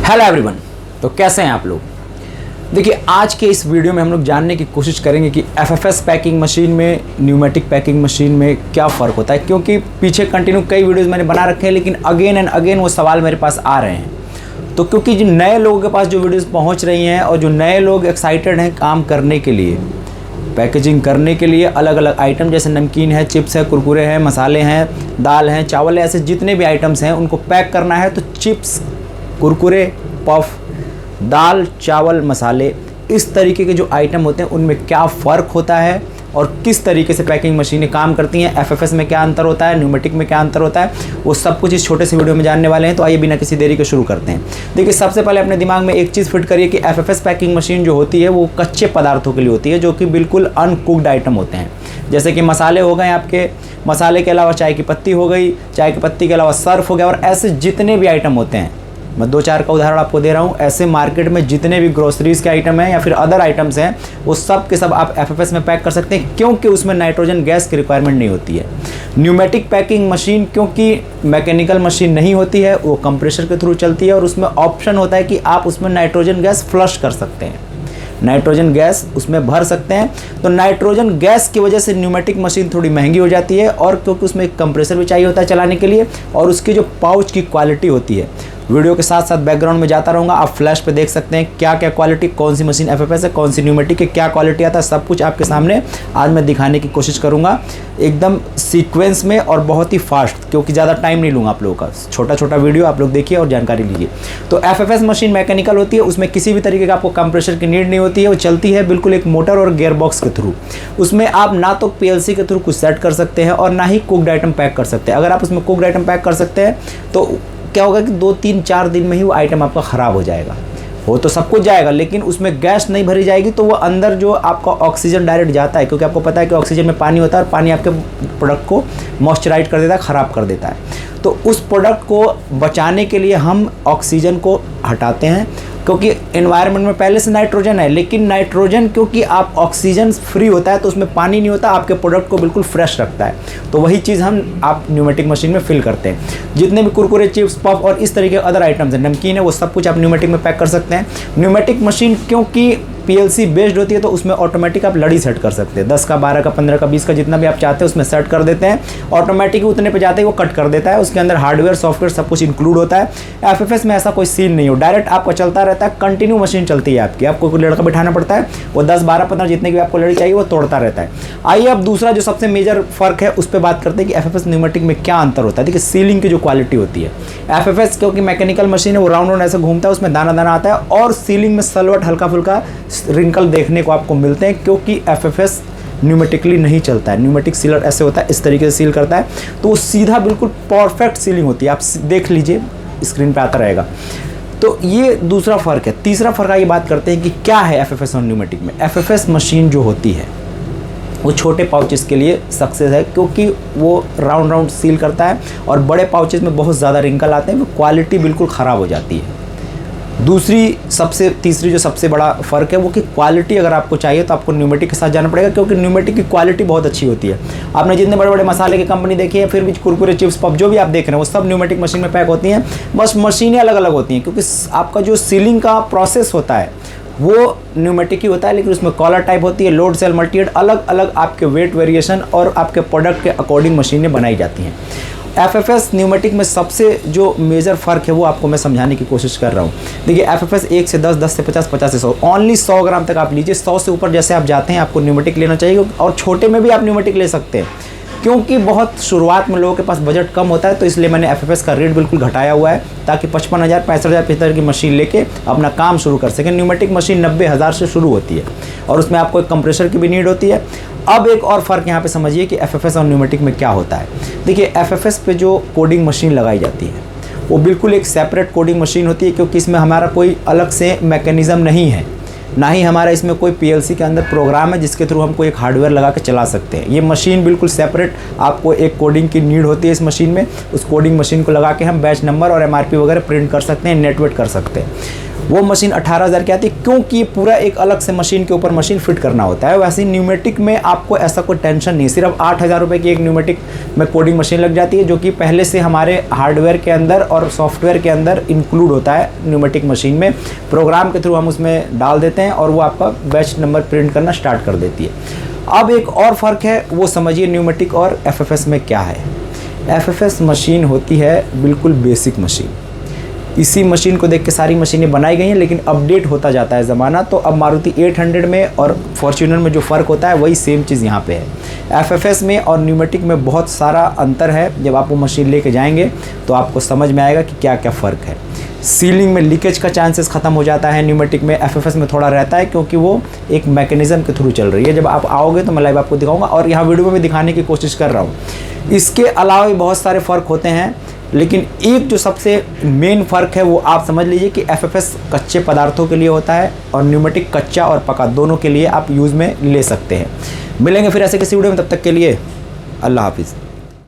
Hello everyone. तो कैसे हैं आप लोग। देखिए, आज के इस वीडियो में हम लोग जानने की कोशिश करेंगे कि एफएफएस पैकिंग मशीन में न्यूमेटिक पैकिंग मशीन में क्या फ़र्क होता है, क्योंकि पीछे कंटिन्यू कई वीडियोस मैंने बना रखे हैं, लेकिन अगेन एंड अगेन वो सवाल मेरे पास आ रहे हैं। तो क्योंकि जो नए लोगों के पास जो वीडियोस पहुंच रही हैं और जो नए लोग एक्साइटेड हैं काम करने के लिए, पैकेजिंग करने के लिए, अलग अलग आइटम जैसे नमकीन है, चिप्स है, कुरकुरे हैं, मसाले हैं, दाल हैं, चावल है, ऐसे जितने भी आइटम्स हैं उनको पैक करना है, तो चिप्स, कुरकुरे, पफ, दाल, चावल, मसाले, इस तरीके के जो आइटम होते हैं उनमें क्या फ़र्क होता है और किस तरीके से पैकिंग मशीनें काम करती हैं, एफएफएस में क्या अंतर होता है, न्यूमेटिक में क्या अंतर होता है, वो सब कुछ इस छोटे से वीडियो में जानने वाले हैं। तो आइए बिना किसी देरी के शुरू करते हैं। देखिए, सबसे पहले अपने दिमाग में एक चीज़ फिट करिए कि एफएफएस पैकिंग मशीन जो होती है वो कच्चे पदार्थों के लिए होती है, जो कि बिल्कुल अनकुक्ड आइटम होते हैं। जैसे कि मसाले हो गए आपके, मसाले के अलावा चाय की पत्ती हो गई, चाय की पत्ती के अलावा सर्फ हो गया, और ऐसे जितने भी आइटम होते हैं, मैं 2-4 का उदाहरण आपको दे रहा हूँ। ऐसे मार्केट में जितने भी ग्रोसरीज के आइटम हैं या फिर अदर आइटम्स हैं, वो सब के सब आप एफएफएस में पैक कर सकते हैं, क्योंकि उसमें नाइट्रोजन गैस की रिक्वायरमेंट नहीं होती है। न्यूमेटिक पैकिंग मशीन क्योंकि मैकेनिकल मशीन नहीं होती है, वो कंप्रेशर के थ्रू चलती है, और उसमें ऑप्शन होता है कि आप उसमें नाइट्रोजन गैस फ्लश कर सकते हैं, नाइट्रोजन गैस उसमें भर सकते हैं। तो नाइट्रोजन गैस की वजह से न्यूमेटिक मशीन थोड़ी महंगी हो जाती है, और क्योंकि उसमें एक कंप्रेसर भी चाहिए होता है चलाने के लिए, और उसकी जो पाउच की क्वालिटी होती है, वीडियो के साथ साथ बैकग्राउंड में जाता रहूँगा, आप फ्लैश पे देख सकते हैं क्या क्या क्वालिटी, कौन सी मशीन एफएफएस है, कौन सी न्यूमेटिक है, क्या क्वालिटी आता है, सब कुछ आपके सामने आज मैं दिखाने की कोशिश करूँगा, एकदम सीक्वेंस में और बहुत ही फास्ट, क्योंकि ज़्यादा टाइम नहीं लूँगा आप लोगों का। छोटा छोटा वीडियो आप लोग देखिए और जानकारी लीजिए। तो एफएफएस मशीन मैकेनिकल होती है, उसमें किसी भी तरीके का आपको कंप्रेशर की नीड नहीं होती है, वो चलती है बिल्कुल एक मोटर और गियर बॉक्स के थ्रू। उसमें आप ना तो पीएलसी के थ्रू कुछ सेट कर सकते हैं और ना ही कुक्ड आइटम पैक कर सकते हैं। अगर आप उसमें कुक्ड आइटम पैक कर सकते हैं तो क्या होगा कि 2-3-4 दिन में ही वो आइटम आपका ख़राब हो जाएगा। वो तो सब कुछ जाएगा, लेकिन उसमें गैस नहीं भरी जाएगी, तो वो अंदर जो आपका ऑक्सीजन डायरेक्ट जाता है, क्योंकि आपको पता है कि ऑक्सीजन में पानी होता है और पानी आपके प्रोडक्ट को मॉइस्चराइज कर देता है, ख़राब कर देता है। तो उस प्रोडक्ट को बचाने के लिए हम ऑक्सीजन को हटाते हैं, क्योंकि एनवायरनमेंट में पहले से नाइट्रोजन है, लेकिन नाइट्रोजन क्योंकि आप ऑक्सीजन फ्री होता है तो उसमें पानी नहीं होता, आपके प्रोडक्ट को बिल्कुल फ्रेश रखता है। तो वही चीज़ हम आप न्यूमेटिक मशीन में फिल करते हैं। जितने भी कुरकुरे, चिप्स, पफ और इस तरीके के अदर आइटम्स हैं, नमकीन है, वो सब कुछ आप न्यूमेटिक में पैक कर सकते हैं। न्यूमेटिक मशीन क्योंकि पीएलसी बेस्ड होती है, तो उसमें ऑटोमेटिक आप लड़ी सेट कर सकते हैं, 10 का, 12 का, 15 का, 20 का, जितना भी आप चाहते हैं उसमें सेट कर देते हैं। ऑटोमेटिक उतने पे जाते ही वो कट कर देता है, उसके अंदर हार्डवेयर, सॉफ्टवेयर सब कुछ इंक्लूड होता है। एफएफएस में ऐसा कोई सीन नहीं हो, डायरेक्ट आपका चलता रहता है, कंटिन्यू मशीन चलती है आपकी, आपको कोई लड़का बिठाना पड़ता है, वो 10, 12, 15 जितने की आपको लड़ी चाहिए वो तोड़ता रहता है। आइए अब दूसरा जो सबसे मेजर फर्क है उस पर बात करते हैं कि एफएफएस न्यूमेटिक में क्या अंतर होता है। देखिए, सीलिंग की जो क्वालिटी होती है, एफएफएस क्योंकि मैकेनिकल मशीन है, वो राउंड राउंड ऐसे घूमता है, उसमें दाना दाना आता है, और सीलिंग में सलवट, हल्का फुल्का रिंकल देखने को आपको मिलते हैं, क्योंकि एफएफएस न्यूमेटिकली नहीं चलता है। न्यूमेटिक सीलर ऐसे होता है, इस तरीके से सील करता है, तो वो सीधा बिल्कुल परफेक्ट सीलिंग होती है। आप देख लीजिए, स्क्रीन पे आता रहेगा। तो ये दूसरा फ़र्क है। तीसरा फ़र्क आइए बात करते हैं कि क्या है एफएफएस और न्यूमेटिक में। एफएफएस मशीन जो होती है वो छोटे पाउचेस के लिए सक्सेस है, क्योंकि वो राउंड राउंड सील करता है, और बड़े पाउचेस में बहुत ज़्यादा रिंकल आते हैं, वो क्वालिटी बिल्कुल ख़राब हो जाती है। तीसरी जो सबसे बड़ा फ़र्क है वो कि क्वालिटी अगर आपको चाहिए तो आपको न्यूमेटिक के साथ जाना पड़ेगा, क्योंकि न्यूमेटिक की क्वालिटी बहुत अच्छी होती है। आपने जितने बड़े बड़े मसाले की कंपनी देखी है, फिर भी कुरकुरे, चिप्स, पफ जो भी आप देख रहे हैं वो सब न्यूमेटिक मशीन में पैक होती हैं। बस मशीनें अलग अलग होती हैं, क्योंकि आपका जो सीलिंग का प्रोसेस होता है वो न्यूमेटिक ही होता है, लेकिन उसमें कॉलर टाइप होती है, लोड सेल, मल्टीहेड, अलग अलग आपके वेट वेरिएशन और आपके प्रोडक्ट के अकॉर्डिंग मशीनें बनाई जाती हैं। एफएफएस न्यूमेटिक में सबसे जो मेजर फ़र्क है वो आपको मैं समझाने की कोशिश कर रहा हूँ। देखिए, एफएफएस 1 से 10, 10 से 50, 50 से 100, ओनली 100 ग्राम तक आप लीजिए। 100 से ऊपर जैसे आप जाते हैं आपको न्यूमेटिक लेना चाहिए, और छोटे में भी आप न्यूमेटिक ले सकते हैं, क्योंकि बहुत शुरुआत में लोगों के पास बजट कम होता है, तो इसलिए मैंने एफएफएस का रेट बिल्कुल घटाया हुआ है, ताकि 55,000, 65,000, 75,000 की मशीन लेके अपना काम शुरू कर सकें। न्यूमेटिक मशीन 90,000 से शुरू होती है, और उसमें आपको एक कंप्रेशर की भी नीड होती है। अब एक और फ़र्क यहाँ पे समझिए कि एफएफएस और न्यूमेटिक में क्या होता है। देखिए, एफएफएस पे जो कोडिंग मशीन लगाई जाती है वो बिल्कुल एक सेपरेट कोडिंग मशीन होती है, क्योंकि इसमें हमारा कोई अलग से मैकेनिज़्म नहीं है, ना ही हमारा इसमें कोई पीएलसी के अंदर प्रोग्राम है जिसके थ्रू हम कोई एक हार्डवेयर लगा के चला सकते हैं। ये मशीन बिल्कुल सेपरेट, आपको एक कोडिंग की नीड होती है इस मशीन में। उस कोडिंग मशीन को लगा के हम बैच नंबर और एमआरपी वगैरह प्रिंट कर सकते हैं, नेटवेट कर सकते हैं। वो मशीन 18,000 की आती है, क्योंकि ये पूरा एक अलग से मशीन के ऊपर मशीन फिट करना होता है। वैसे ही न्यूमेटिक में आपको ऐसा कोई टेंशन नहीं, सिर्फ 8,000 रुपये की एक न्यूमेटिक में कोडिंग मशीन लग जाती है, जो कि पहले से हमारे हार्डवेयर के अंदर और सॉफ्टवेयर के अंदर इंक्लूड होता है। न्यूमेटिक मशीन में प्रोग्राम के थ्रू हम उसमें डाल देते हैं और वो आपका बैच नंबर प्रिंट करना स्टार्ट कर देती है। अब एक और फ़र्क है, वो समझिए न्यूमेटिक और एफएफएस में क्या है। एफएफएस मशीन होती है बिल्कुल बेसिक मशीन, इसी मशीन को देख के सारी मशीनें बनाई गई हैं, लेकिन अपडेट होता जाता है ज़माना। तो अब मारुति 800 में और फॉर्च्यूनर में जो फ़र्क होता है वही सेम चीज़ यहाँ पे है। एफएफएस में और न्यूमेटिक में बहुत सारा अंतर है। जब आप वो मशीन लेके जाएंगे तो आपको समझ में आएगा कि क्या क्या फ़र्क है। सीलिंग में लीकेज का चांसेस ख़त्म हो जाता है न्यूमेटिक में, एफएफएस में थोड़ा रहता है, क्योंकि वो एक मैकेनिज़्म के थ्रू चल रही है। जब आप आओगे तो मैं लाइव आपको दिखाऊंगा और यहाँ वीडियो में भी दिखाने की कोशिश कर रहा हूँ। इसके अलावा भी बहुत सारे फ़र्क होते हैं, लेकिन एक जो सबसे मेन फ़र्क है वो आप समझ लीजिए कि एफएफएस कच्चे पदार्थों के लिए होता है और न्यूमेटिक कच्चा और पका दोनों के लिए आप यूज़ में ले सकते हैं। मिलेंगे फिर ऐसे किसी वीडियो में, तब तक के लिए अल्लाह हाफिज़।